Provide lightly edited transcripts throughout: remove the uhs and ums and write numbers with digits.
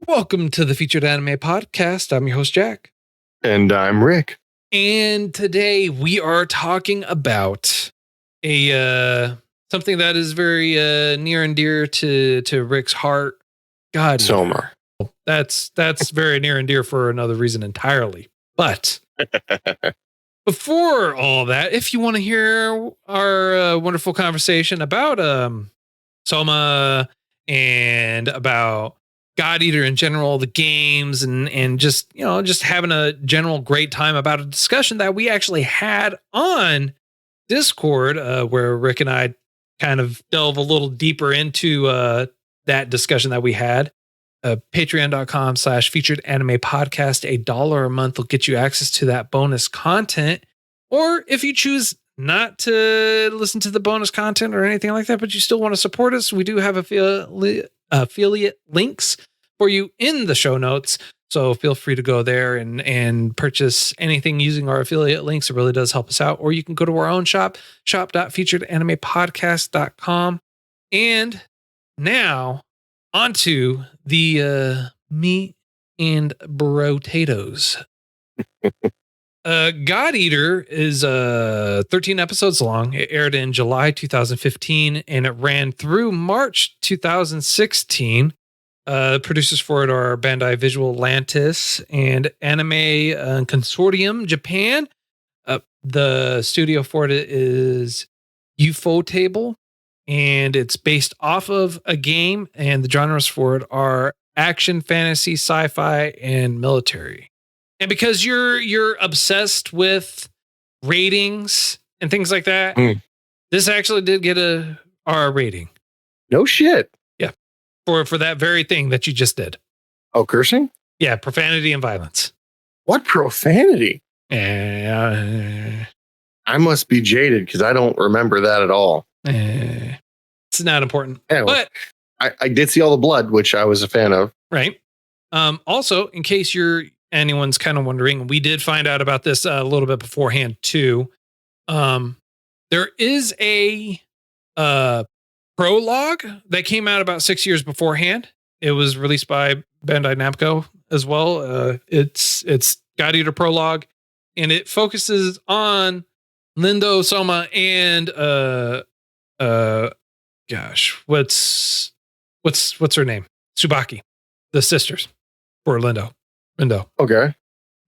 Welcome to the Featured Anime Podcast. I'm your host, Jack. And I'm Rick. And today we are talking about a something that is very near and dear to Rick's heart. God, Soma. That's very near and dear for another reason entirely. But before all that, if you want to hear our wonderful conversation about Soma and about God Eater in general, the games, and just having a general great time about a discussion that we actually had on Discord, where Rick and I kind of delve a little deeper into that discussion that we had. Patreon.com/featured anime podcast. $1 a month will get you access to that bonus content. Or if you choose not to listen to the bonus content or anything like that, but you still want to support us, we do have affiliate links for you in the show notes. So feel free to go there and purchase anything using our affiliate links. It really does help us out. Or you can go to our own shop, shop.featuredanimepodcast.com. And now onto the meat and potatoes. God Eater is 13 episodes long. It aired in July 2015 and it ran through March 2016. Producers for it are Bandai Visual Lantis and Anime Consortium Japan. The studio for it is ufotable, and it's based off of a game, and the genres for it are action, fantasy, sci-fi, and military. And because you're obsessed with ratings and things like that, this actually did get a R rating. No shit. Yeah. For that very thing that you just did. Oh, cursing? Yeah, profanity and violence. What profanity? I must be jaded because I don't remember that at all. It's not important. Anyway, but I did see all the blood, which I was a fan of. Right. Also, in case anyone's kind of wondering, we did find out about this a little bit beforehand too. There is a prologue that came out about 6 years beforehand. It was released by Bandai Namco as well. It's God Eater prologue, and it focuses on Lindo, Soma, and what's her name? Tsubaki, the sisters for Lindo. Okay.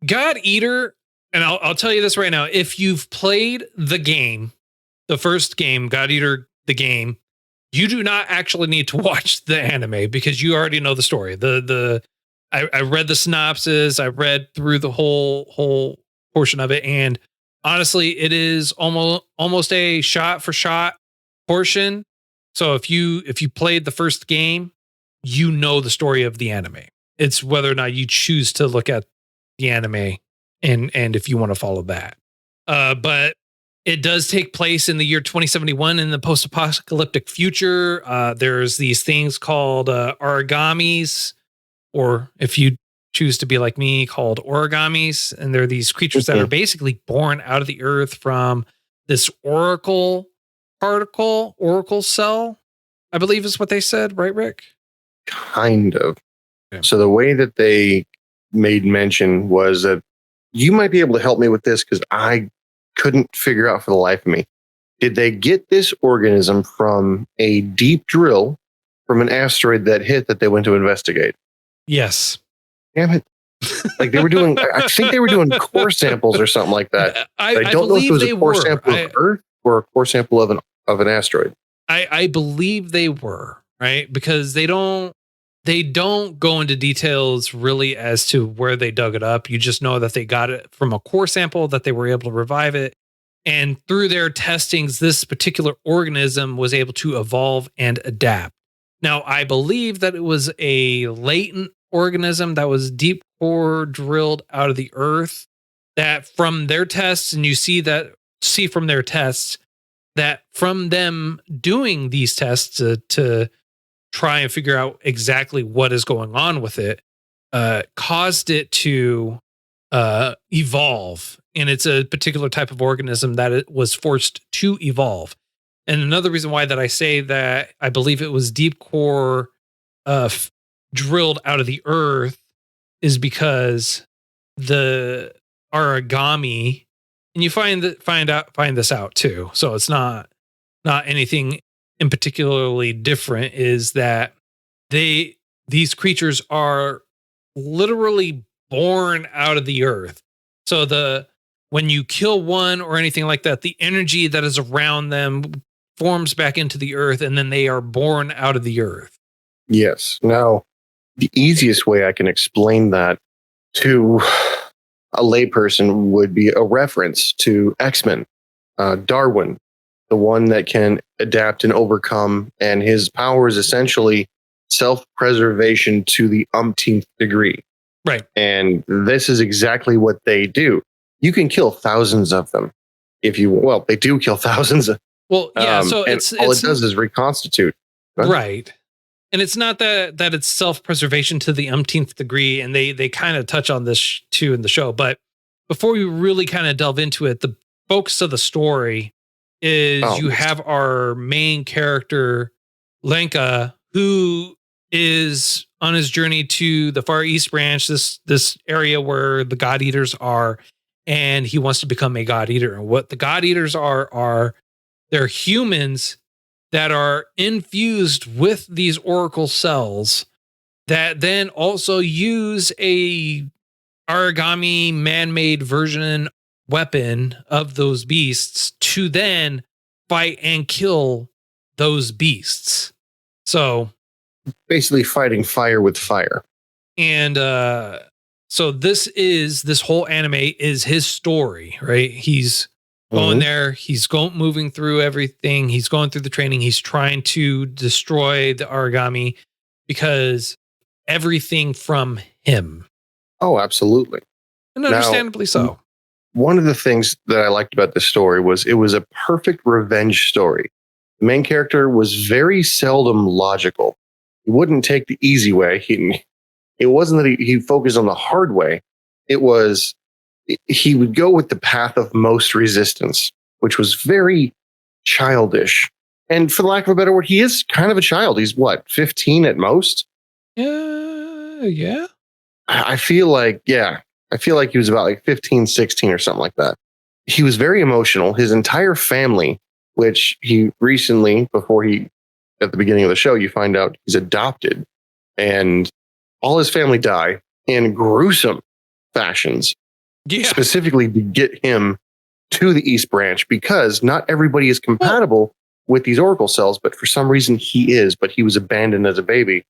God Eater, and I'll tell you this right now. If you've played the game, the first game, God Eater, the game, you do not actually need to watch the anime because you already know the story. I read the synopsis, I read through the whole portion of it, and honestly, it is almost a shot for shot portion. So if you played the first game, you know the story of the anime. It's whether or not you choose to look at the anime and if you want to follow that. But it does take place in the year 2071 in the post-apocalyptic future. There's these things called origamis, or if you choose to be like me, called origamis. And they're these creatures that are basically born out of the earth from this oracle cell, I believe is what they said. Right, Rick? Kind of. Yeah. So the way that they made mention was that you might be able to help me with this because I couldn't figure out for the life of me. Did they get this organism from a deep drill from an asteroid that hit that they went to investigate? Yes. Damn it. Like they were doing, I think they were doing core samples or something like that. I don't know if it was a core sample of Earth or a core sample of an asteroid. I believe they were, right? Because they don't go into details really as to where they dug it up. You just know that they got it from a core sample, that they were able to revive it. And through their testings, this particular organism was able to evolve and adapt. Now, I believe that it was a latent organism that was deep core drilled out of the earth, that from their tests, and you see from their tests that from them doing these tests to try and figure out exactly what is going on with it, caused it to evolve. And it's a particular type of organism that it was forced to evolve. And another reason why that I say that I believe it was deep core drilled out of the earth is because the origami, and you find this out too. So it's not anything in particularly different, is that these creatures are literally born out of the earth. So when you kill one or anything like that, the energy that is around them forms back into the earth, and then they are born out of the earth. Yes. Now, the easiest way I can explain that to a layperson would be a reference to X-Men, Darwin, the one that can adapt and overcome, and his power is essentially self-preservation to the umpteenth degree. Right. And this is exactly what they do. You can kill thousands of them they do kill thousands. Well, yeah. So it does is reconstitute. Right. And it's not that it's self-preservation to the umpteenth degree, and they kind of touch on this too in the show. But before we really kind of delve into it, the focus of the story is you have our main character, Lenka, who is on his journey to the Far East Branch, this area where the God Eaters are, and he wants to become a God Eater. And what the God Eaters are they're humans that are infused with these oracle cells that then also use a origami man-made version weapon of those beasts to then fight and kill those beasts. So basically fighting fire with fire. And so this whole anime is his story, right? He's going there. He's moving through everything. He's going through the training. He's trying to destroy the origami because everything from him. Oh, absolutely. And understandably so. One of the things that I liked about this story was it was a perfect revenge story. The main character was very seldom logical. He wouldn't take the easy way. It wasn't that he focused on the hard way. It was he would go with the path of most resistance, which was very childish. And for the lack of a better word, he is kind of a child. He's 15 at most? Yeah. I feel like he was about 15, 16 or something like that. He was very emotional. His entire family, which he recently, at the beginning of the show, you find out he's adopted, and all his family die in gruesome fashions. Yeah. Specifically to get him to the East Branch, because not everybody is compatible with these oracle cells, but for some reason he is. But he was abandoned as a baby,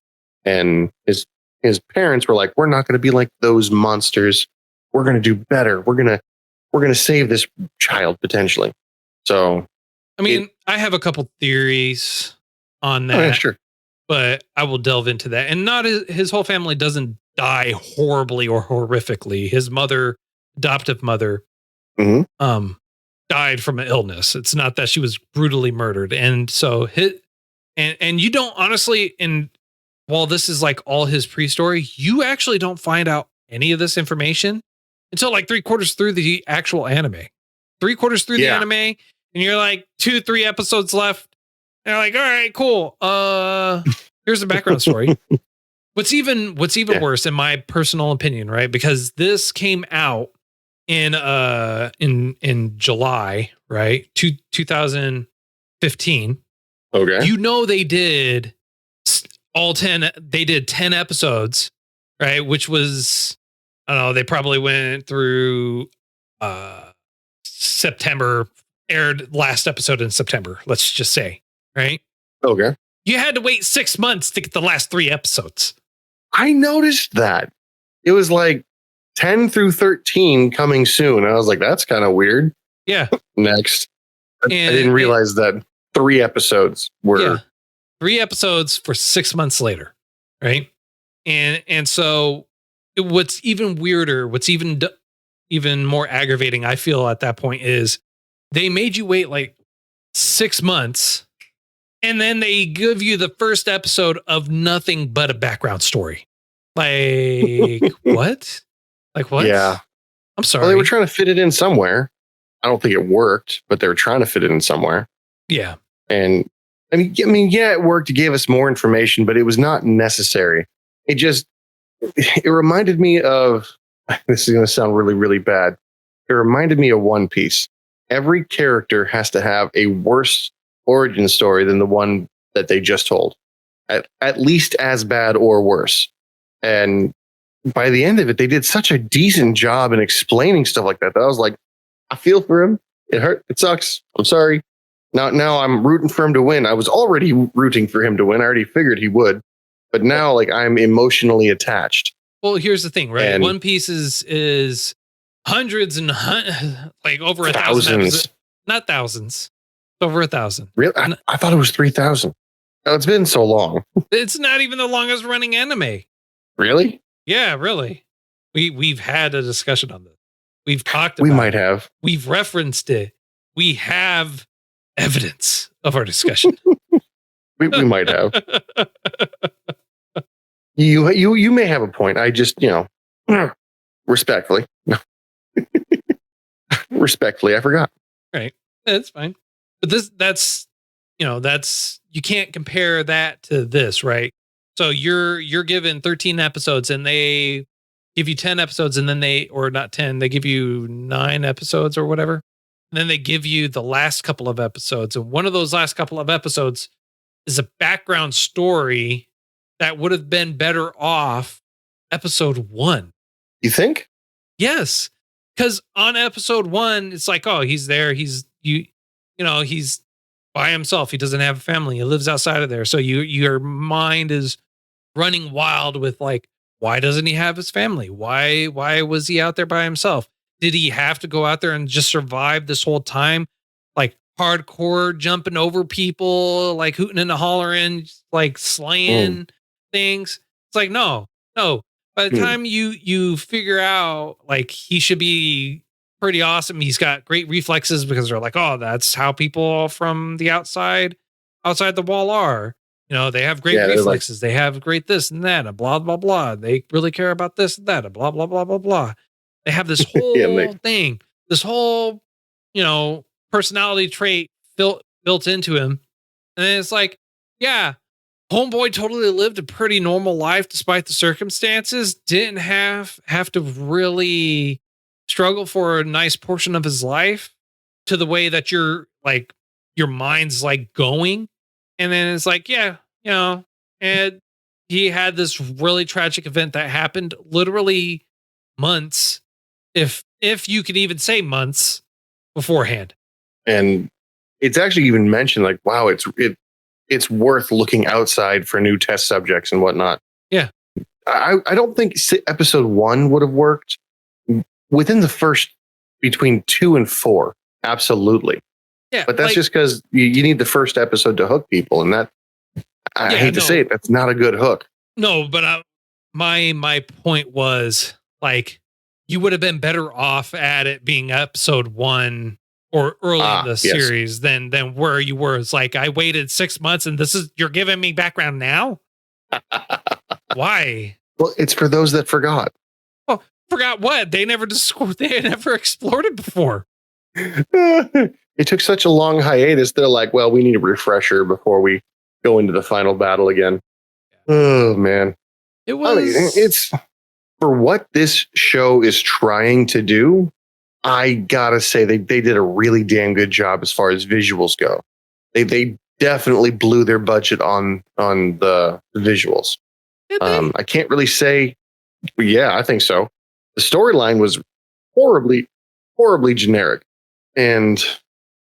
and his parents were like, "We're not going to be like those monsters. We're going to do better. We're going to save this child potentially." So, I mean, I have a couple theories on that. Oh, yeah, sure. But I will delve into that. And not his whole family doesn't die horribly or horrifically. His adoptive mother, died from an illness. It's not that she was brutally murdered. And so and you don't honestly, and while this is like all his pre-story, you actually don't find out any of this information until like 3/4 through the actual anime. 3/4 through the anime, and you're like 2-3 episodes left. And you're like, all right, cool. Here's the background story. What's even worse, in my personal opinion, right? Because this came out in July, right? 2015. Okay. They did all 10. They did 10 episodes, right? Which was, I don't know, they probably went through September, aired last episode in September, let's just say, right? Okay. You had to wait 6 months to get the last 3 episodes. I noticed that. It was like 10 through 13 coming soon. I was like, that's kind of weird. Yeah. Next. I didn't realize that 3 episodes were. Yeah. 3 episodes for 6 months later. Right. And so what's even weirder, what's even more aggravating, I feel at that point, is they made you wait like 6 months. And then they give you the first episode of nothing but a background story. Like, what? Like, what? Yeah. I'm sorry. Well, they were trying to fit it in somewhere. I don't think it worked, but they were trying to fit it in somewhere. Yeah. And I mean, yeah, it worked. It gave us more information, but it was not necessary. it reminded me of, this is going to sound really, really bad. It reminded me of One Piece. Every character has to have a worse origin story than the one that they just told. At least as bad or worse. And by the end of it, they did such a decent job in explaining stuff like that I was like, I feel for him. It hurt. It sucks. I'm sorry. Now I'm rooting for him to win. I was already rooting for him to win. I already figured he would. But now, like, I'm emotionally attached. Well, here's the thing, right? And One Piece is hundreds and like over 1,000 thousands. episodes. Not thousands. Over 1,000. Really? I thought it was 3,000. Oh, it's been so long. It's not even the longest running anime. Really? Yeah, really. We've had a discussion on this. We've talked about We might have. We've referenced it. We have evidence of our discussion. We might have. You may have a point. I just, respectfully. Respectfully, I forgot. Right. That's fine. But that's you can't compare that to this, right? So you're given 13 episodes and they give you 10 episodes and then or not 10, they give you 9 episodes or whatever. And then they give you the last couple of episodes. And one of those last couple of episodes is a background story that would have been better off episode 1. You think? Yes. Because on episode 1, it's like, oh, he's there. He's by himself. He doesn't have a family. He lives outside of there. So your mind is running wild with like, why doesn't he have his family? Why was he out there by himself? Did he have to go out there and just survive this whole time? Like hardcore jumping over people, like hooting and hollering, like slaying things. It's like, no. By the time you figure out like he should be pretty awesome. He's got great reflexes because they're like, oh, that's how people from the outside the wall are. They have great reflexes. They have great this and that, and blah, blah, blah. They really care about this and that, and blah, blah, blah, blah, blah. They have this whole thing, this whole, personality trait built into him. And then it's like, yeah, homeboy totally lived a pretty normal life despite the circumstances. Didn't have to really struggle for a nice portion of his life to the way that your mind's like going. And then it's like, yeah, and he had this really tragic event that happened literally months, if you could even say months beforehand. And it's actually even mentioned like, wow, it's worth looking outside for new test subjects and whatnot. Yeah. I don't think episode 1 would have worked within the first between 2 and 4. Absolutely. Yeah. But that's just because you need the first episode to hook people. And that, I hate to say it, that's not a good hook. No, but my point was like, you would have been better off at it being episode 1 or early in the series than where you were. It's like, I waited 6 months and you're giving me background now? Why? Well, it's for those that forgot. Oh, forgot what? They never explored it before. It took such a long hiatus. They're like, well, we need a refresher before we go into the final battle again. Oh, man. It was... it's for what this show is trying to do. I gotta say, they did a really damn good job as far as visuals go. They definitely blew their budget on the visuals. I can't really say, yeah, I think so. The storyline was horribly, horribly generic, and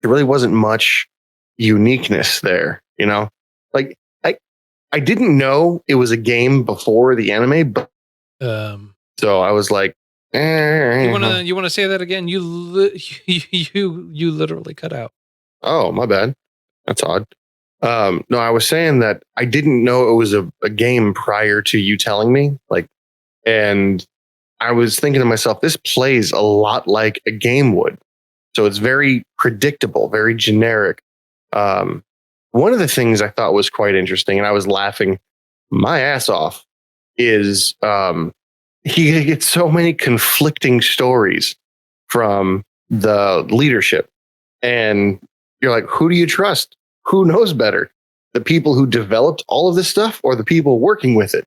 there really wasn't much uniqueness there. Like I didn't know it was a game before the anime, but so I was like, you want to say that again? You literally cut out. Oh, my bad. That's odd. No, I was saying that I didn't know it was a game prior to you telling me. And I was thinking to myself, this plays a lot like a game would. So it's very predictable, very generic. One of the things I thought was quite interesting, and I was laughing my ass off, is he gets so many conflicting stories from the leadership. And you're like, who do you trust? Who knows better? The people who developed all of this stuff or the people working with it?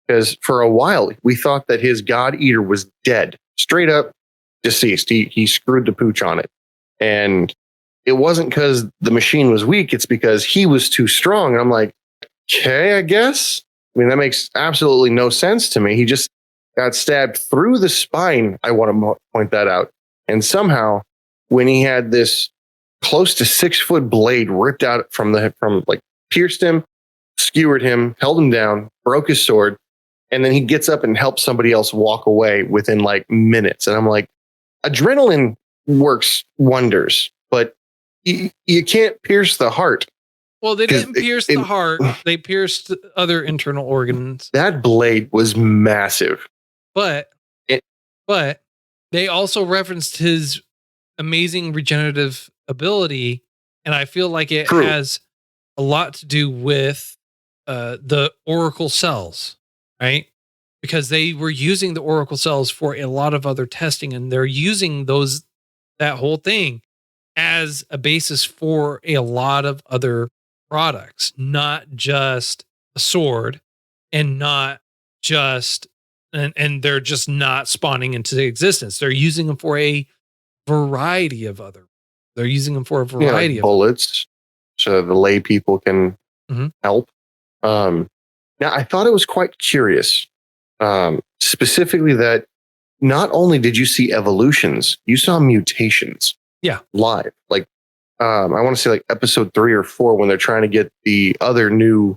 because for a while we thought that his God Eater was dead, straight up deceased. He screwed the pooch on it, and it wasn't because the machine was weak. It's because he was too strong. And I'm like, okay, I guess. I mean, that makes absolutely no sense to me. He just got stabbed through the spine. I want to point that out. And somehow, when he had this close to 6-foot blade ripped out from pierced him, skewered him, held him down, broke his sword, and then he gets up and helps somebody else walk away within like minutes. And I'm like, adrenaline works wonders, but you can't pierce the heart. Well, they didn't pierce the heart. They pierced other internal organs. That blade was massive. But they also referenced his amazing regenerative ability. And I feel like it has a lot to do with the Oracle cells, right? Because they were using the Oracle cells for a lot of other testing, and they're using that whole thing as a basis for a lot of other products, not just a sword, and not just and they're just not spawning into existence. They're using them for a variety of other. They're using them for a variety of bullets, so the lay people can help. Now, I thought it was quite curious, specifically that not only did you see evolutions, you saw mutations. Yeah, live. Like, I want to say like episode 3 or 4 when they're trying to get the other new,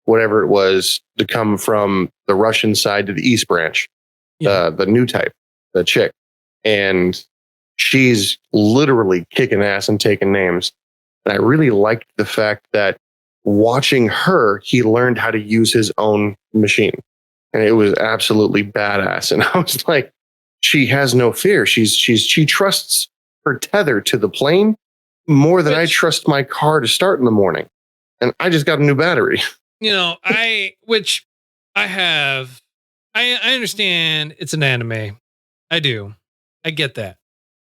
whatever it was, to come from the Russian side to the East Branch, the new type, the chick, and she's literally kicking ass and taking names. And I really liked the fact that watching her, he learned how to use his own machine, and it was absolutely badass. And I was like, she has no fear. She trusts her tether to the plane more than I trust my car to start in the morning. And I just got a new battery. I understand it's an anime. I do. I get that.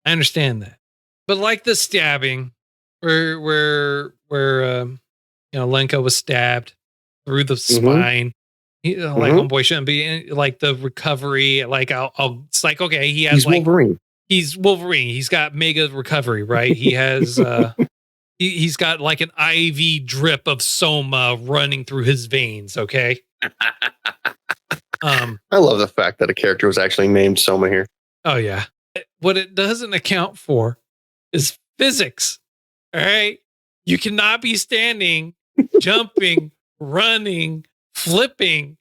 I understand that. But like the stabbing where Lenka was stabbed through the spine. Like homeboy shouldn't be like the recovery. Like it's like, okay, he's Wolverine. He's Wolverine. He's got mega recovery, right? He has he's got like an IV drip of soma running through his veins. Okay. I love the fact that a character was actually named Soma here. Oh yeah. What it doesn't account for is physics. All right. You cannot be standing, jumping, running, flipping,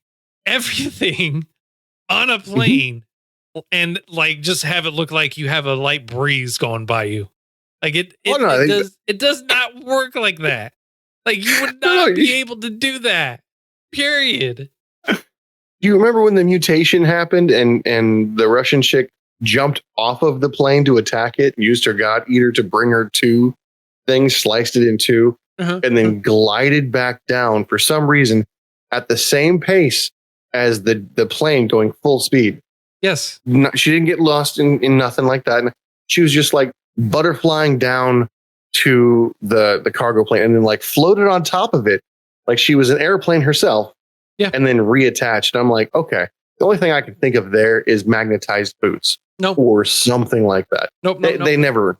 everything on a plane and like just have it look like you have a light breeze going by you. Like it does not work like that. Like you would not be able to do that. Period. Do you remember when the mutation happened and the Russian chick jumped off of the plane to attack it, used her God Eater to bring her to things, sliced it in two, and then glided back down for some reason at the same pace as the plane going full speed? Yes. She didn't get lost in nothing like that. She was just like butterflying down to the cargo plane and then like floated on top of it like she was an airplane herself. Yeah. And then reattached. I'm like, okay. The only thing I can think of there is magnetized boots. Nope. Or something like that. Nope. They never,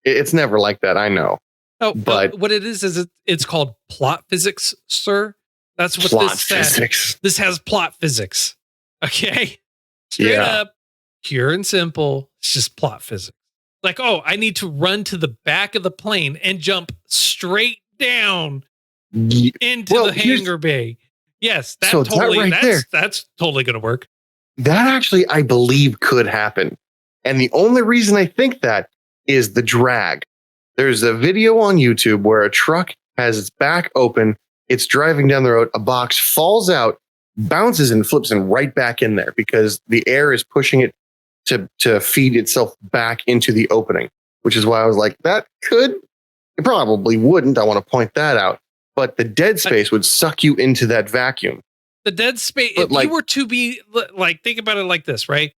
it's never like that. I know. Oh, but what it is it's called plot physics, sir. That's what this says. This has plot physics. Okay. Straight up, pure and simple. It's just plot physics. Like, oh, I need to run to the back of the plane and jump straight down into the hangar bay. Yes, that's totally going to work. That actually, I believe, could happen. And the only reason I think that is the drag. There's a video on YouTube where a truck has its back open. It's driving down the road. A box falls out, bounces and flips and right back in there because the air is pushing it to feed itself back into the opening, which is why I was like, that could, it probably wouldn't. I want to point that out. But the dead space would suck you into that vacuum. The dead space, if you were to be like, think about it like this, right?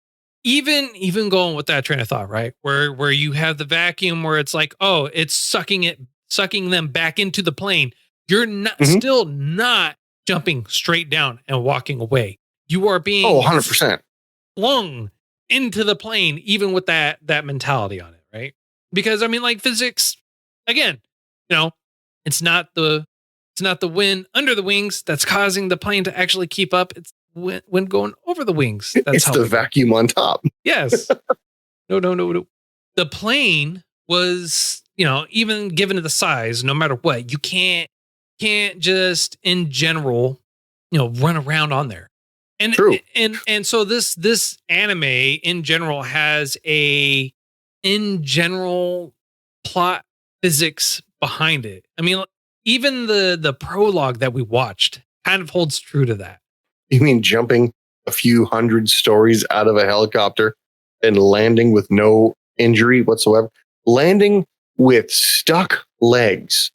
Even going with that train of thought, right? Where you have the vacuum where it's like, oh, it's sucking them back into the plane. You're not still not jumping straight down and walking away. You are being 100%. flung into the plane, even with that mentality on it, right? Because I mean, like physics, again, it's not the wind under the wings that's causing the plane to actually keep up. It's wind going over the wings. That's It's the vacuum on top. Yes. No. The plane was, even given the size, no matter what, you can't just in general, run around on there. And True. And so this anime in general has a in general plot physics behind it. I mean, even the prologue that we watched kind of holds true to that. You mean jumping a few hundred stories out of a helicopter and landing with no injury whatsoever? Landing with stuck legs.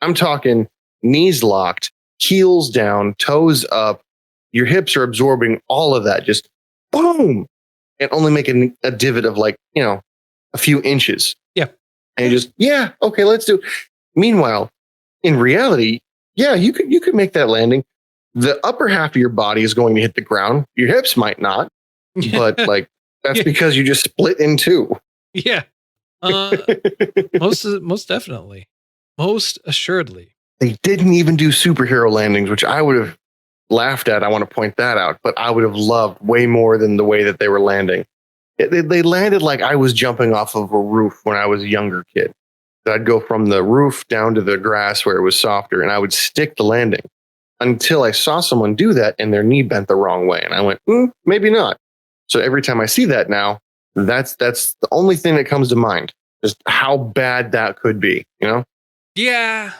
I'm talking knees locked, heels down, toes up. Your hips are absorbing all of that. Just boom. And only making a divot of like, a few inches. Yeah. And you just, okay, let's do it. Meanwhile, in reality, you could make that landing. The upper half of your body is going to hit the ground. Your hips might not, but like that's because you just split in two. Yeah. Most definitely. Most assuredly. They didn't even do superhero landings, which I would have laughed at. I want to point that out, but I would have loved way more than the way that they were landing. They landed like I was jumping off of a roof when I was a younger kid. I'd go from the roof down to the grass where it was softer, and I would stick the landing until I saw someone do that and their knee bent the wrong way. And I went, maybe not. So every time I see that now, that's the only thing that comes to mind. Just how bad that could be, Yeah.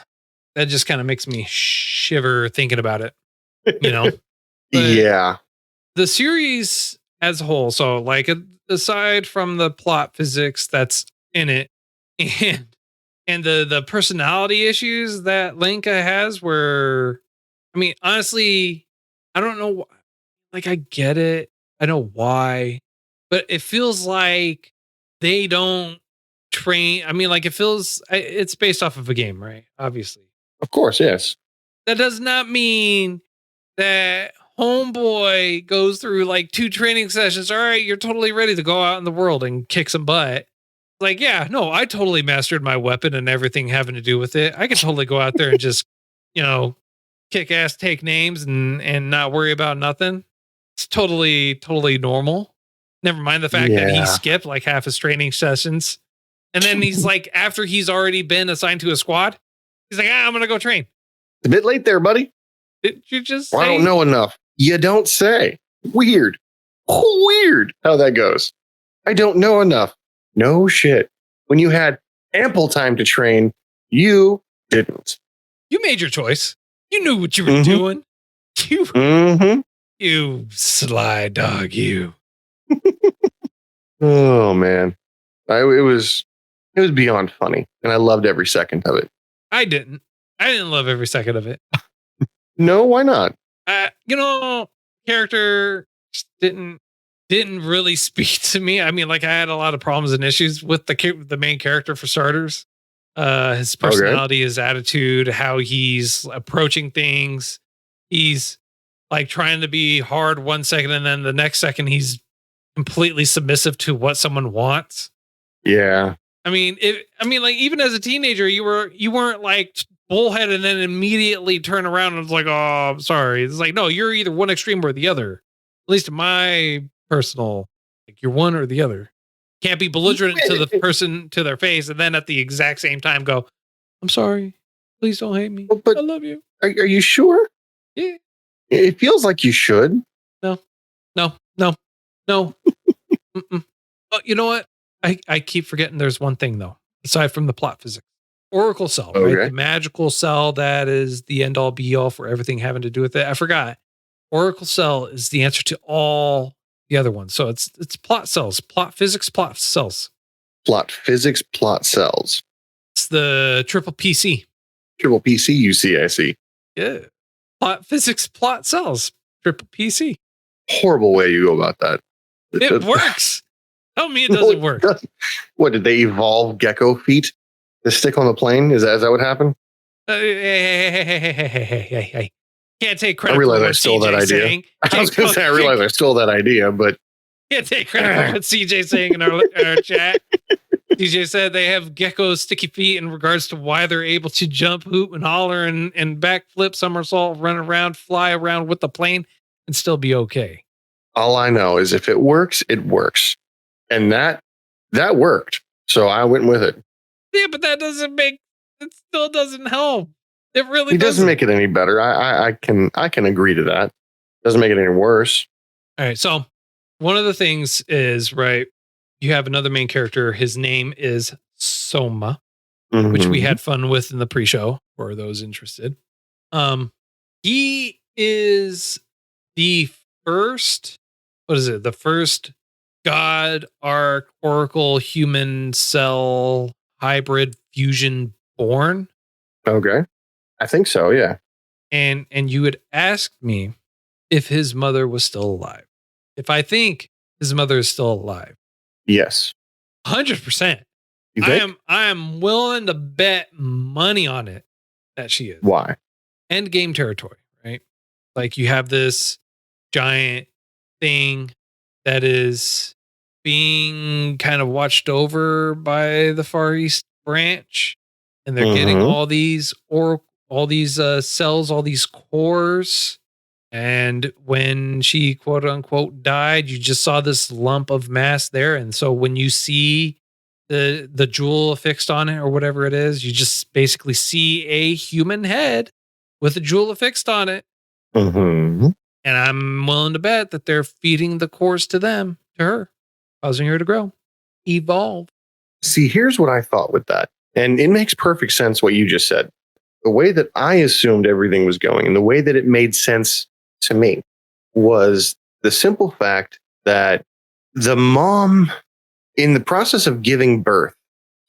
That just kind of makes me shiver thinking about it, Yeah. The series as a whole, so like aside from the plot physics that's in it and the personality issues that Linka has, where I mean, honestly, I don't know. Like, I get it. I know why, but it feels like they don't train. I mean, like it's based off of a game, right? Obviously. Of course, yes. That does not mean that homeboy goes through like 2 training sessions. All right, you're totally ready to go out in the world and kick some butt. Like, yeah, no, I totally mastered my weapon and everything having to do with it. I could totally go out there and just, kick ass, take names and not worry about nothing. It's totally normal. Never mind the fact that he skipped like half his training sessions. And then he's like, after he's already been assigned to a squad, he's like, I'm going to go train. It's a bit late there, buddy. Did you just I don't know enough. You don't say. Weird how that goes. I don't know enough. No shit. When you had ample time to train, you didn't. You made your choice. You knew what you were doing. You sly dog, you. Oh man, it was beyond funny, and I loved every second of it. I didn't love every second of it. No, why not? Character just didn't really speak to me. I mean, like I had a lot of problems and issues with the main character for starters. His personality, his attitude, how he's approaching things. He's like trying to be hard one second, and then the next second he's completely submissive to what someone wants. Yeah. I mean, like even as a teenager, you weren't like bullhead and then immediately turn around and was like, oh, I'm sorry. It's like, no, you're either one extreme or the other. At least in my personal, like you're one or the other. Can't be belligerent to the person to their face and then at the exact same time go, I'm sorry. Please don't hate me. But I love you. Are you sure? Yeah. It feels like you should. No. Oh, you know what? I keep forgetting there's one thing though, aside from the plot physics. Oracle cell, right? The magical cell that is the end all be all for everything having to do with it. I forgot. Oracle cell is the answer to all the other ones. So it's plot cells, plot physics, plot cells. Plot physics, plot cells. It's the triple PC. Triple PC, you see, I see. Yeah. Plot physics, plot cells, triple PC. Horrible way you go about that. It works. Tell me it doesn't work. What, did they evolve gecko feet to stick on the plane? Is that what happened? Hey. Can't take credit I realize for I what stole that CJ's idea. saying. I was going to say, I realize I stole that idea, but Can't take credit for what CJ's saying in our chat. CJ said they have gecko sticky feet in regards to why they're able to jump, hoop, and holler and backflip, somersault, run around, fly around with the plane, and still be okay. all I know is if it works, it works. And that worked. So I went with it. Yeah, but that doesn't make it still doesn't help. It really It doesn't make it any better. I can agree to that. Doesn't make it any worse. All right. So one of the things is, right, you have another main character. His name is Soma, which we had fun with in the pre-show for those interested. He is the first, the first god, arc, oracle, human cell hybrid fusion born. Okay. I think so, yeah. And you had asked me if his mother was still alive. If I think his mother is still alive. Yes. 100%. I am willing to bet money on it that she is. Why? End game territory, right? Like you have this giant thing that is being kind of watched over by the Far East branch, and they're getting all these cells, all these cores. And when she quote unquote died, you just saw this lump of mass there. And so when you see the jewel affixed on it or whatever it is, you just basically see a human head with a jewel affixed on it. And I'm willing to bet that they're feeding the cores to her, causing her to grow, evolve. See, here's what I thought with that. And it makes perfect sense what you just said. The way that I assumed everything was going and the way that it made sense to me was the simple fact that the mom, in the process of giving birth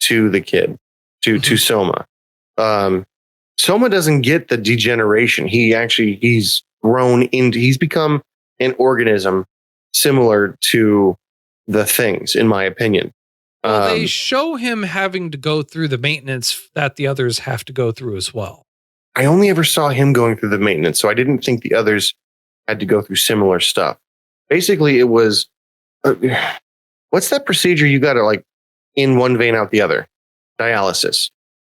to the kid, to Soma, Soma doesn't get the degeneration. He's become an organism similar to the things, in my opinion. Well, they show him having to go through the maintenance that the others have to go through as well. I only ever saw him going through the maintenance, so I didn't think the others had to go through similar stuff. Basically, it was, what's that procedure you got to like in one vein out the other? Dialysis.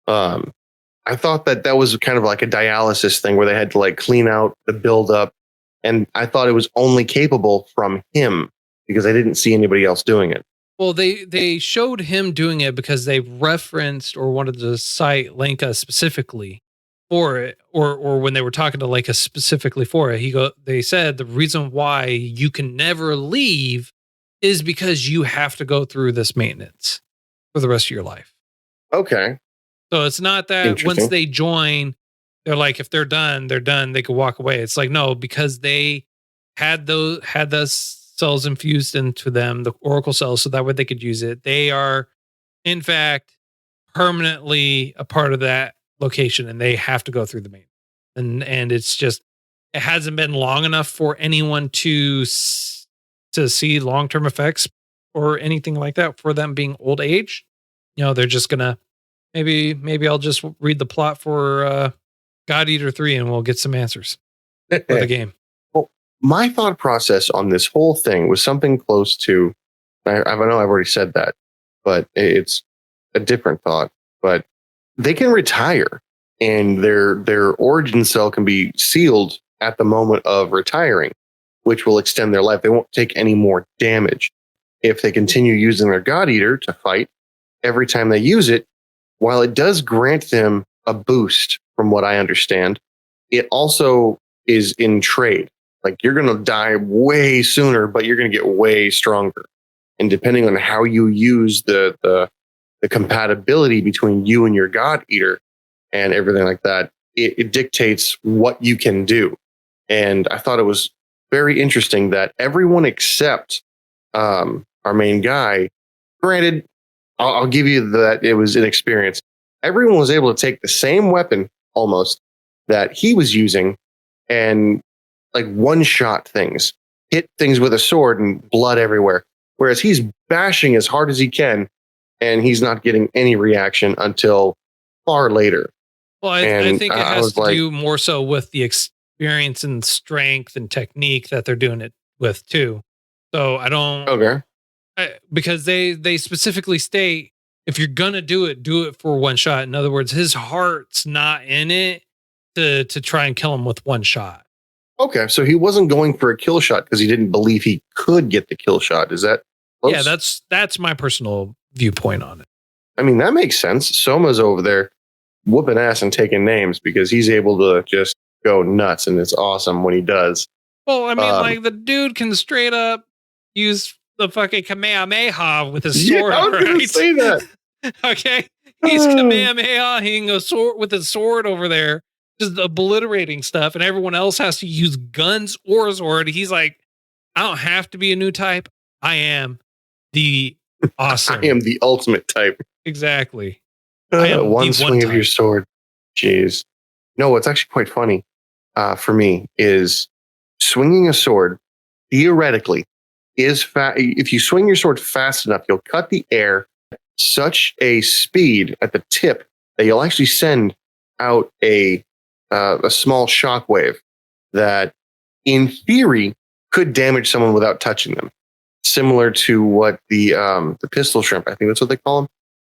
I thought that was kind of like a dialysis thing where they had to like clean out the buildup, and I thought it was only capable from him because I didn't see anybody else doing it. Well, they showed him doing it because they referenced or wanted to cite Lenka specifically for it, or when they were talking to Lenka specifically for it, they said the reason why you can never leave is because you have to go through this maintenance for the rest of your life. Okay. So it's not that once they join, they're like, if they're done, they're done. They could walk away. It's like, no, because they had those cells infused into them, the oracle cells, so that way they could use it. They are, in fact, permanently a part of that location, and they have to go through the main. And it's just, it hasn't been long enough for anyone to see long-term effects or anything like that for them being old age. They're just gonna maybe I'll just read the plot for God Eater 3 and we'll get some answers for the game. My thought process on this whole thing was something close to, I know I've already said that, but it's a different thought. But they can retire and their origin cell can be sealed at the moment of retiring, which will extend their life. They won't take any more damage. If they continue using their God Eater to fight, every time they use it, while it does grant them a boost, from what I understand, it also is in trade. Like you're going to die way sooner, but you're going to get way stronger. And depending on how you use the compatibility between you and your God Eater and everything like that, it dictates what you can do. And I thought it was very interesting that everyone except our main guy, granted, I'll give you that it was an experience. Everyone was able to take the same weapon almost that he was using and like one-shot things, hit things with a sword and blood everywhere. Whereas he's bashing as hard as he can and he's not getting any reaction until far later. Well, I think it has to do more so with the experience and strength and technique that they're doing it with too. So I don't Okay. because they specifically state if you're gonna do it for one shot. In other words, his heart's not in it to try and kill him with one shot. Okay. So he wasn't going for a kill shot because he didn't believe he could get the kill shot. Is that close? Yeah, that's my personal viewpoint on it. I mean, that makes sense. Soma's over there whooping ass and taking names because he's able to just go nuts, and it's awesome when he does. Well, I mean, like the dude can straight up use the fucking Kamehameha with his sword. I was going to say that. Okay, he's Kamehameha, hitting a sword with his sword over there, just obliterating stuff, and everyone else has to use guns or a sword. He's like, I don't have to be a new type. I am the awesome. I am the ultimate type. Exactly. One swing of your sword. Jeez. No, what's actually quite funny for me is swinging a sword, theoretically, is if you swing your sword fast enough, you'll cut the air at such a speed at the tip that you'll actually send out a small shockwave that, in theory, could damage someone without touching them. Similar to what the pistol shrimp, I think that's what they call them,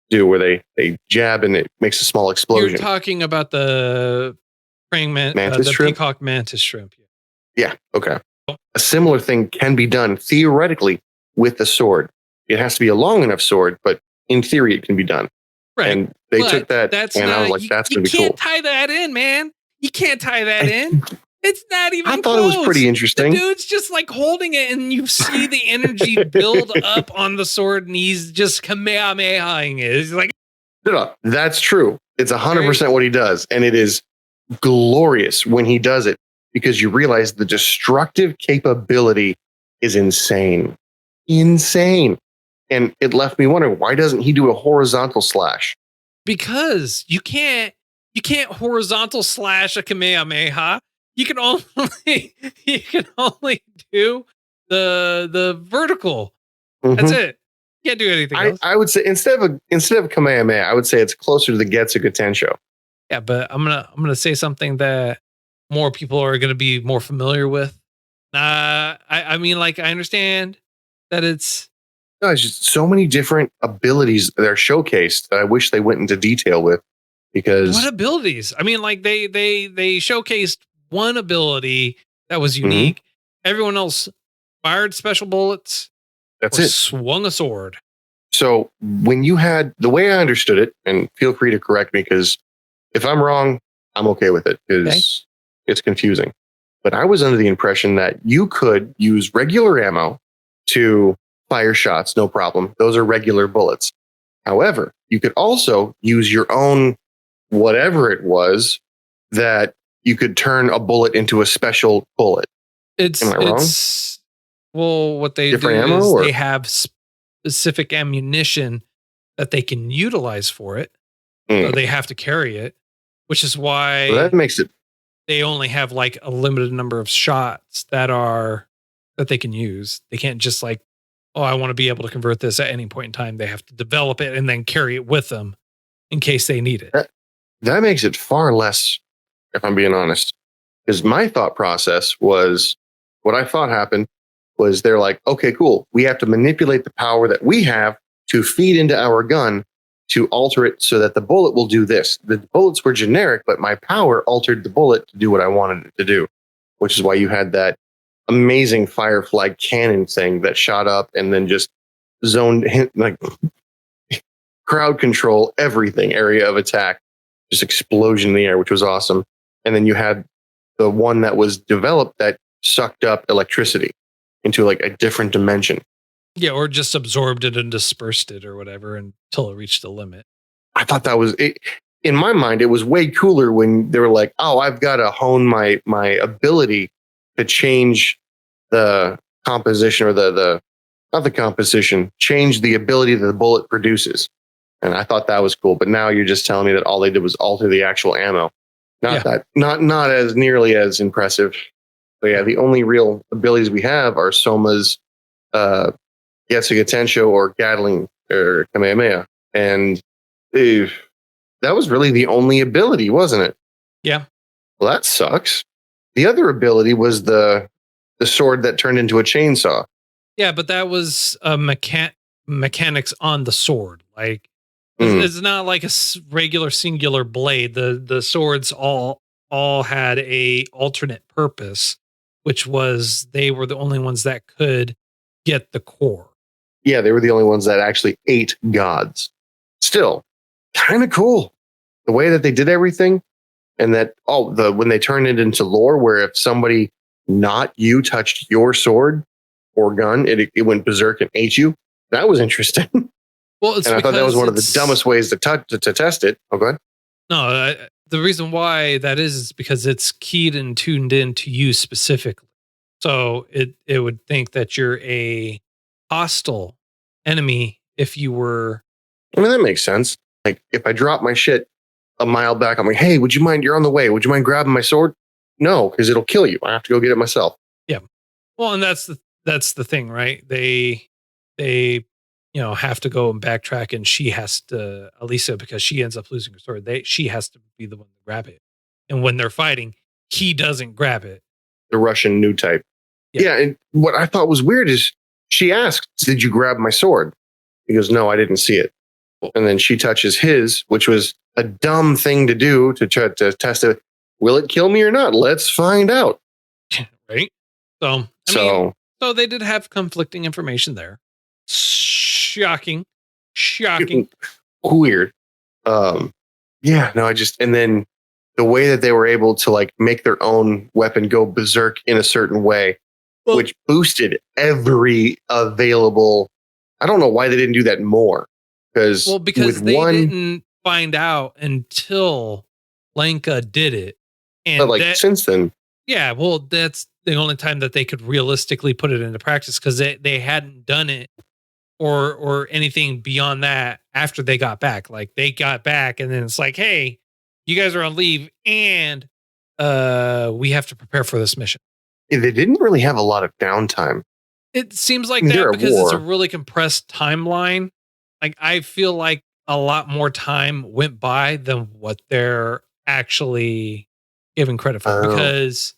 do, where they jab and it makes a small explosion. You're talking about the praying mantis the shrimp? peacock mantis shrimp. Yeah. Okay. A similar thing can be done theoretically with the sword. It has to be a long enough sword, but in theory, it can be done. Right. And they took that, and I was like, that's going to be cool. You can't tie that in, man. You can't tie that in. It's not even I thought close. it was pretty interesting. The dude's just like holding it, and you see the energy build up on the sword, and he's just Kamehamehaing it. He's like, no, that's true. It's 100% what he does. And it is glorious when he does it, because you realize the destructive capability is insane. Insane. And it left me wondering, why doesn't he do a horizontal slash? Because you can't horizontal slash a Kamehameha. You can only do the vertical. That's it. You can't do anything else. I would say instead of Kamehameha, I would say it's closer to the Getsuga Tensho. Yeah, but I'm gonna say something that more people are gonna be more familiar with. I mean, like, I understand that it's just so many different abilities that are showcased that I wish they went into detail with. Because what abilities? I mean, like they showcased one ability that was unique. Everyone else fired special bullets. That's it. Swung a sword. So when you had, the way I understood it, and feel free to correct me, because if I'm wrong, I'm okay with it, because it's confusing. But I was under the impression that you could use regular ammo to fire shots, no problem. Those are regular bullets. However, you could also use your own whatever it was that you could turn a bullet into a special bullet. Am I wrong? Well, what they Different do ammo, is or? they have specific ammunition that they can utilize for it. So they have to carry it, which is why that makes it. They only have like a limited number of shots that they can use. They can't just like, oh, I want to be able to convert this at any point in time. They have to develop it and then carry it with them in case they need it. That makes it far less, if I'm being honest. Because my thought process was, what I thought happened was they're like, okay, cool. We have to manipulate the power that we have to feed into our gun to alter it so that the bullet will do this. The bullets were generic, but my power altered the bullet to do what I wanted it to do, which is why you had that amazing Firefly cannon thing that shot up and then just zoned, like, crowd control everything, area of attack, just explosion in the air, which was awesome. And then you had the one that was developed that sucked up electricity into like a different dimension. Yeah, or just absorbed it and dispersed it or whatever until it reached the limit. I thought that was it. In my mind, it was way cooler when they were like, oh, I've got to hone my ability to change the composition, or not the composition, change the ability that the bullet produces. And I thought that was cool. But now you're just telling me that all they did was alter the actual ammo. Not as nearly as impressive. But yeah, the only real abilities we have are Soma's Getsuga Tensho or Gatling or Kamehameha. And that was really the only ability, wasn't it? Yeah. Well, that sucks. The other ability was the sword that turned into a chainsaw. Yeah, but that was mechanics on the sword. Like Mm. it's not like a regular singular blade. The swords all had a alternate purpose, which was they were the only ones that could get the core. Yeah, they were the only ones that actually ate gods. Still, kind of cool the way that they did everything, and that when they turned it into lore, where if somebody not you touched your sword or gun, it went berserk and ate you. That was interesting. Well, it's and I thought that was one of the dumbest ways to test it. Oh, go ahead. No, the reason why that is because it's keyed and tuned in to you specifically. So it would think that you're a hostile enemy if you were. I mean, that makes sense. Like if I drop my shit a mile back, I'm like, hey, would you mind? You're on the way. Would you mind grabbing my sword? No, because it'll kill you. I have to go get it myself. Yeah. Well, and that's the thing, right? They have to go and backtrack, and she has to, Elisa, because she ends up losing her sword. She has to be the one to grab it. And when they're fighting, he doesn't grab it. The Russian new type. Yeah. And what I thought was weird is she asked, did you grab my sword? He goes, no, I didn't see it. And then she touches his, which was a dumb thing to do to try to test it. Will it kill me or not? Let's find out. Right. So they did have conflicting information there. Shocking. Weird. Yeah, no, and then the way that they were able to like make their own weapon go berserk in a certain way, which boosted every available. I don't know why they didn't do that more. Because they didn't find out until Lanka did it. And but since then. Yeah, well, that's the only time that they could realistically put it into practice, because they hadn't done it or anything beyond that after they got back. Like they got back and then it's like, hey, you guys are on leave and we have to prepare for this mission. They didn't really have a lot of downtime. It seems like that because it's a really compressed timeline. Like I feel like a lot more time went by than what they're actually giving credit for, because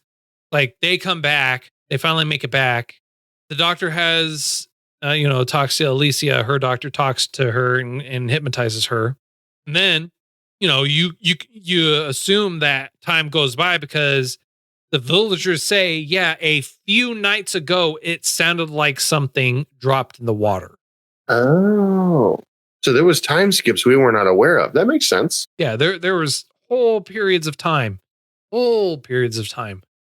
like they come back, they finally make it back. The doctor has, talks to Alicia. Her doctor talks to her and hypnotizes her. And then, you assume that time goes by because the villagers say, yeah, a few nights ago, it sounded like something dropped in the water. Oh, so there was time skips we were not aware of. That makes sense. Yeah, there was whole periods of time,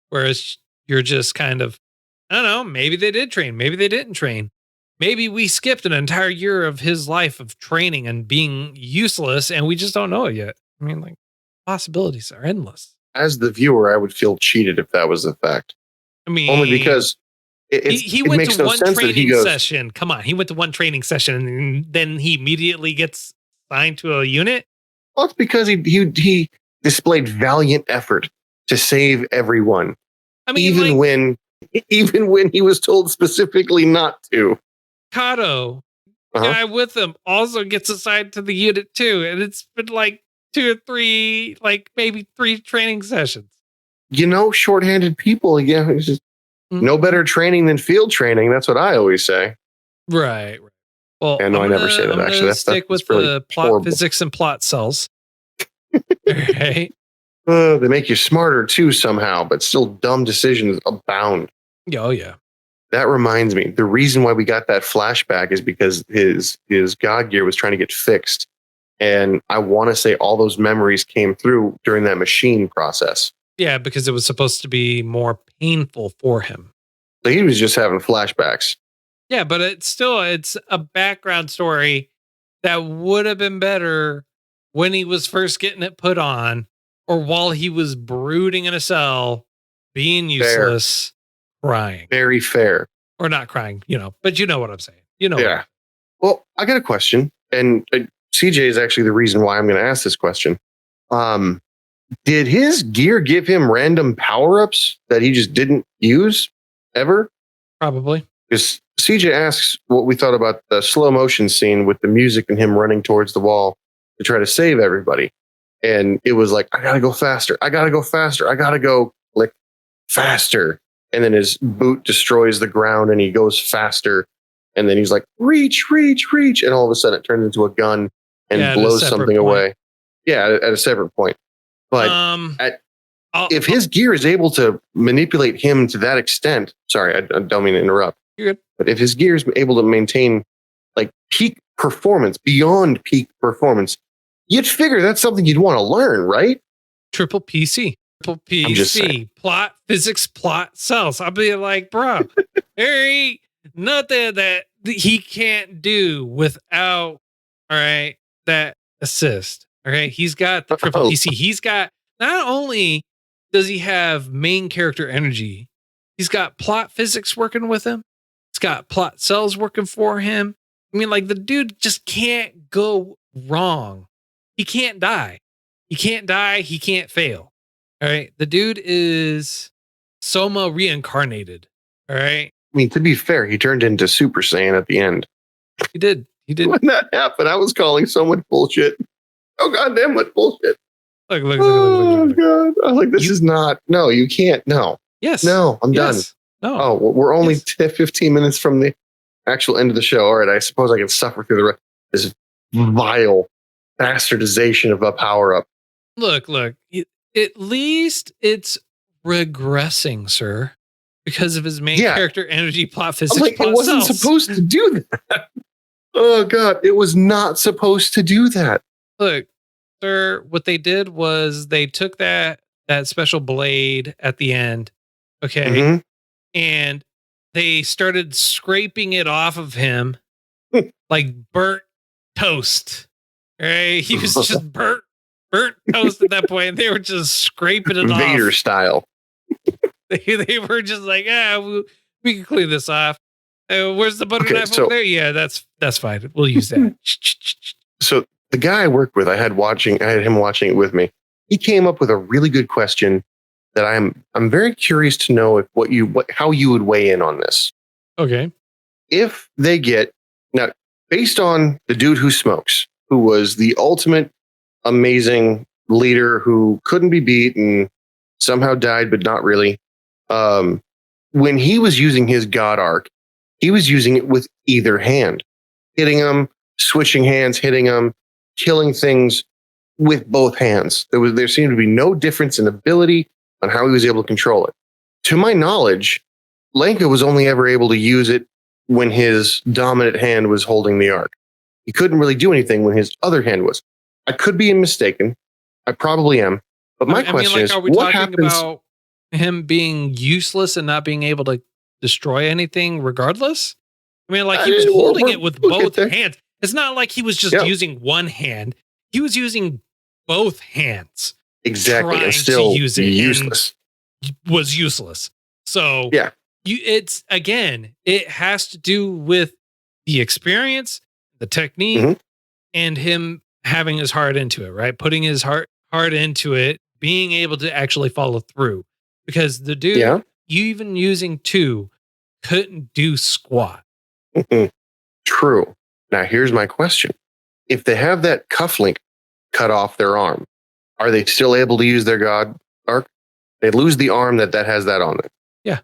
whereas you're just kind of, I don't know, maybe they did train, maybe they didn't train. Maybe we skipped an entire year of his life of training and being useless, and we just don't know it yet. I mean, like, possibilities are endless. As the viewer, I would feel cheated if that was the fact. I mean, only because he went to one training session. Come on, he went to one training session, and then he immediately gets signed to a unit. Well, it's because he displayed valiant effort to save everyone. I mean, even when he was told specifically not to. Kato, guy with him, also gets assigned to the unit too, and it's been like 2 or 3, like maybe 3 training sessions. Shorthanded people. Yeah, it's just no better training than field training. That's what I always say. Right. Well, I never say that. Actually, that's stick with really the plot horrible. Physics and plot cells. Right. They make you smarter too somehow, but still dumb decisions abound. Oh yeah. That reminds me, the reason why we got that flashback is because his God gear was trying to get fixed. And I want to say all those memories came through during that machine process. Yeah, because it was supposed to be more painful for him. So he was just having flashbacks. Yeah, but it's a background story that would have been better when he was first getting it put on, or while he was brooding in a cell, being useless, crying. Very fair. Or not crying, but you know what I'm saying. Yeah. Well, I got a question, and CJ is actually the reason why I'm going to ask this question. Did his gear give him random power-ups that he just didn't use ever? Probably. Because CJ asks what we thought about the slow motion scene with the music and him running towards the wall to try to save everybody. And it was like, I got to go faster. I got to go faster. I got to go. Like, faster. And then his boot destroys the ground and he goes faster. And then he's like, reach, reach, reach. And all of a sudden it turns into a gun and blows something away. Yeah, at a separate point. But if his gear is able to manipulate him to that extent, sorry, I don't mean to interrupt. You're good. But if his gear is able to maintain like peak performance, beyond peak performance, you'd figure that's something you'd want to learn, right? Triple PC. Triple PC. Plot, physics, plot, cells. I'll be like, bro, there ain't nothing that he can't do without, all right, that assist. All right. He's got the triple PC. He's got, not only does he have main character energy, he's got plot physics working with him. He's got plot cells working for him. I mean, like, the dude just can't go wrong. He can't die. He can't die. He can't fail. All right. The dude is Soma reincarnated. All right. I mean, to be fair, he turned into Super Saiyan at the end. He did. When that happened, I was calling so much bullshit. Oh, goddamn, what bullshit. Look. Oh, God. I was like, this is not. No, you can't. No. Yes. No, I'm done. No. Oh, we're only 15 minutes from the actual end of the show. All right. I suppose I can suffer through the rest. This vile bastardization of a power up. Look. At least it's regressing, sir, because of his main character energy, plot physics. Like, it wasn't supposed to do that. Oh, God. It was not supposed to do that. Look, sir, what they did was they took that special blade at the end, okay, Mm-hmm. and they started scraping it off of him like burnt toast. Right? He was just burnt toast at that point. And they were just scraping it off. Vader style. They were just like, we can clean this off. Where's the butter knife over there? Yeah, that's fine. We'll use that. So the guy I worked with, I had him watching it with me. He came up with a really good question that I'm very curious to know how you would weigh in on this. Okay. If they get now, based on the dude who smokes, who was the ultimate amazing leader who couldn't be beat and somehow died, but not really. When he was using his God arc, he was using it with either hand, hitting them, switching hands, hitting them, killing things with both hands. There seemed to be no difference in ability on how he was able to control it. To my knowledge, Lanka was only ever able to use it when his dominant hand was holding the arc. He couldn't really do anything when his other hand was. I could be mistaken. I probably am. But my question is, are we what talking happens about him being useless and not being able to destroy anything regardless? I mean, like, he was holding it with both hands. It's not like he was just using one hand. He was using both hands. Exactly. And still use it useless. Was useless. So yeah, it has to do with the experience, the technique, and him having his heart into it, right? Putting his heart into it, being able to actually follow through. Because the dude, even using two, couldn't do squat. True. Now, here's my question. If they have that cufflink cut off their arm, are they still able to use their God arc? They lose the arm that has that on it. Yeah.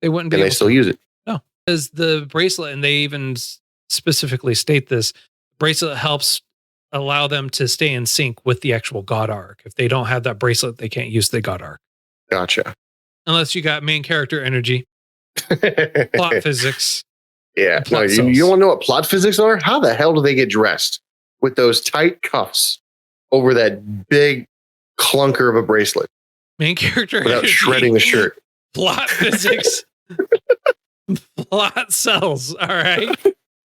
They wouldn't be able to. Can they still use it? No. Because the bracelet, and they even specifically state this, bracelet helps allow them to stay in sync with the actual God arc. If they don't have that bracelet, they can't use the God arc. Gotcha. Unless you got main character energy, plot physics. Yeah. No, you want to know what plot physics are? How the hell do they get dressed with those tight cuffs over that big clunker of a bracelet? Main character without energy, shredding the shirt. Plot physics. Plot cells. All right.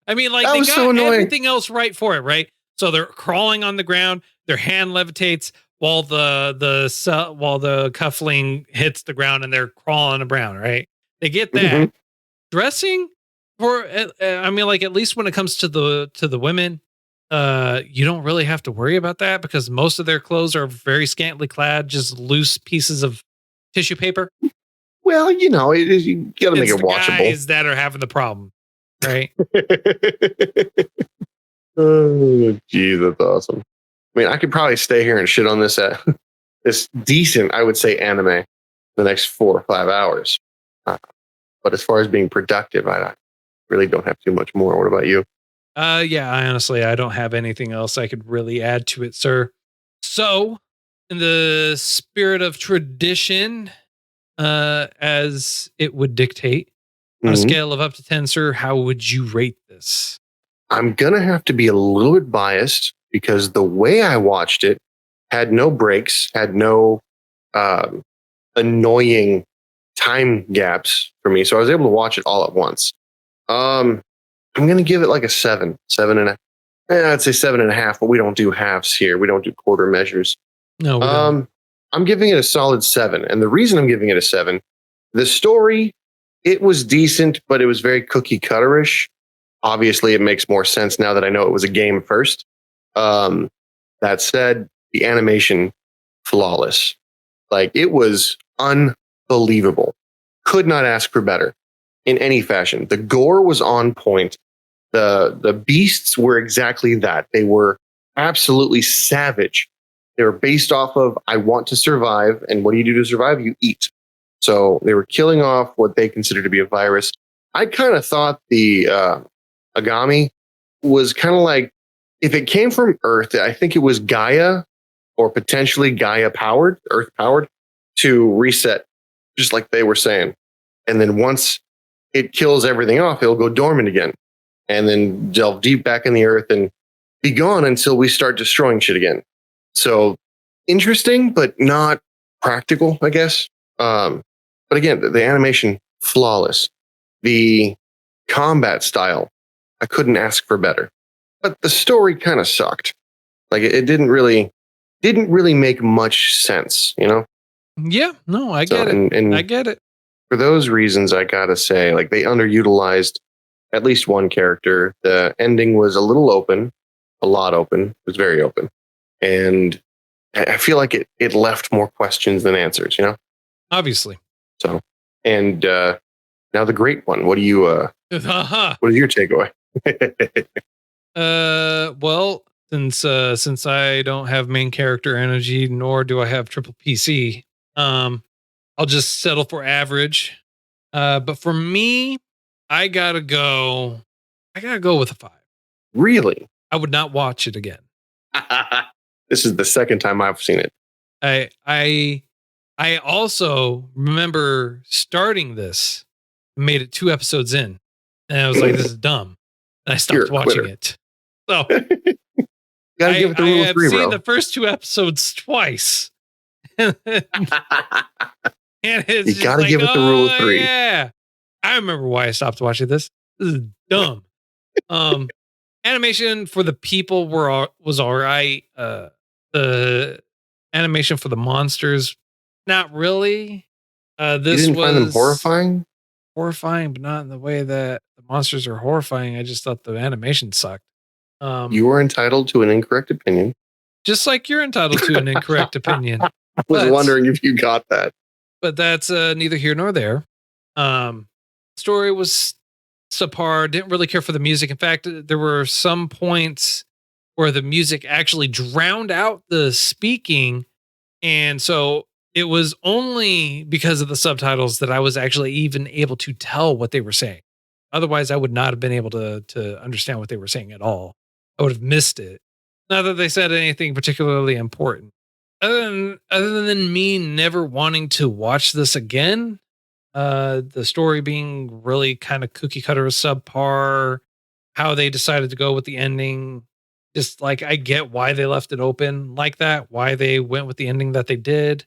I mean, like, they got everything else right for it, right? So they're crawling on the ground. Their hand levitates while the cuffling hits the ground, and they're crawling around, right? They get that. Dressing for, I mean, like, at least when it comes to the women, you don't really have to worry about that because most of their clothes are very scantily clad, just loose pieces of tissue paper. Well, you got to make it watchable. Guys that are having the problem, right? Oh, geez, that's awesome. I mean, I could probably stay here and shit on this decent, I would say, anime the next 4 or 5 hours. But as far as being productive, I really don't have too much more. What about you? Yeah, I don't have anything else I could really add to it, sir. So, in the spirit of tradition, as it would dictate, on a scale of up to 10, sir, how would you rate this? I'm going to have to be a little bit biased because the way I watched it had no breaks, had no annoying time gaps for me. So I was able to watch it all at once. I'm going to give it like a 7. I'd say 7.5, but we don't do halves here. We don't do quarter measures. No, we don't. I'm giving it a solid 7. And the reason I'm giving it a 7, the story, it was decent, but it was very cookie cutterish. Obviously, it makes more sense now that I know it was a game first. That said, the animation, flawless. Like, it was unbelievable. Could not ask for better in any fashion. The gore was on point. The beasts were exactly that. They were absolutely savage. They were based off of, I want to survive. And what do you do to survive? You eat. So they were killing off what they considered to be a virus. I kind of thought the Agami was kind of like, if it came from Earth, I think it was Gaia or potentially Gaia powered, Earth powered, to reset, just like they were saying. And then once it kills everything off, it'll go dormant again and then delve deep back in the earth and be gone until we start destroying shit again. So interesting, but not practical, I guess. But again, the animation, flawless. The combat style, I couldn't ask for better. But the story kind of sucked. Like it didn't really make much sense, you know? Yeah, no, I get it. And I get it. For those reasons, I gotta say, like they underutilized at least one character. The ending was a little open, a lot open. It was very open. And I feel like it left more questions than answers, you know? Obviously. So, and now the great one. What do you, what is your takeaway? Well, since I don't have main character energy, nor do I have triple PC, I'll just settle for average. But for me, I gotta go with a 5. Really? I would not watch it again. This is the second time I've seen it. I also remember starting this, made it 2 episodes in, and I was like, this is dumb. And I stopped watching it. So gotta give it the rule of 3, I've seen bro. the first 2 episodes twice. And it's You gotta give it the rule of 3. Yeah. I remember why I stopped watching this. This is dumb. Animation for the people was all right. The animation for the monsters, not really. This you didn't find them horrifying? Horrifying, but not in the way that the monsters are horrifying. I just thought the animation sucked. You were entitled to an incorrect opinion. Just like you're entitled to an incorrect opinion. I was wondering if you got that. But that's neither here nor there. Story was subpar. Didn't really care for the music. In fact, there were some points where the music actually drowned out the speaking. And so it was only because of the subtitles that I was actually even able to tell what they were saying. Otherwise, I would not have been able to understand what they were saying at all. I would have missed it. Not that they said anything particularly important. Other than me never wanting to watch this again, the story being really kind of cookie cutter subpar, how they decided to go with the ending, just like I get why they left it open like that, why they went with the ending that they did.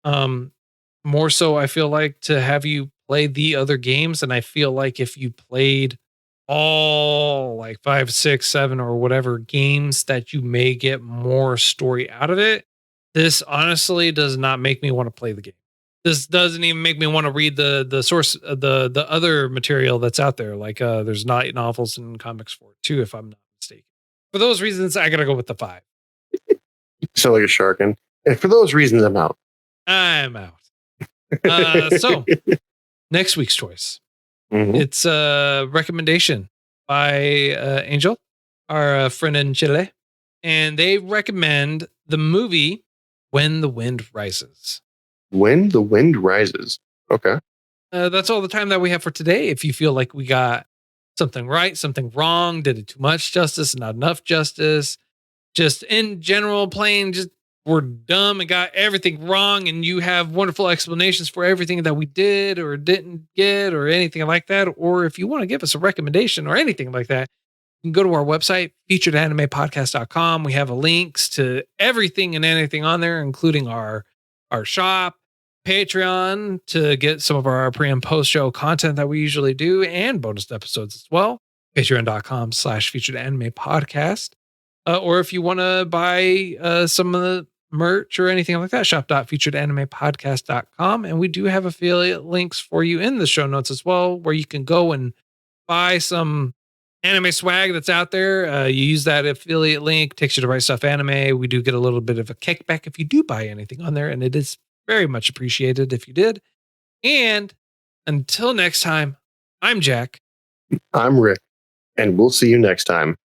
More so, I feel like to have you play the other games, and I feel like if you played all like 5, 6, 7, or whatever games, that you may get more story out of it. This honestly does not make me want to play the game. This doesn't even make me want to read the source, the other material that's out there. Like there's light novels and comics for it too, if I'm not mistaken. For those reasons, I gotta go with the 5. You sound like a shark, and for those reasons, I'm out. I'm out. So next week's choice. Mm-hmm. It's a recommendation by Angel, our friend in Chile, and they recommend the movie When the Wind Rises. When the Wind Rises. Okay. That's all the time that we have for today. If you feel like we got something right, something wrong, did it too much justice, not enough justice, just in general, plain just we're dumb and got everything wrong, and you have wonderful explanations for everything that we did or didn't get or anything like that, or if you want to give us a recommendation or anything like that, you can go to our website, featuredanimepodcast.com. We have links to everything and anything on there, including our shop, Patreon to get some of our pre and post show content that we usually do, and bonus episodes as well. Patreon.com/featured anime podcast. Or if you want to buy some of the merch or anything like that, shop.featuredanimepodcast.com. And we do have affiliate links for you in the show notes as well, where you can go and buy some anime swag that's out there. You use that affiliate link, takes you to Right Stuff Anime. We do get a little bit of a kickback if you do buy anything on there, and it is very much appreciated if you did. And until next time, I'm Jack. I'm Rick, and we'll see you next time.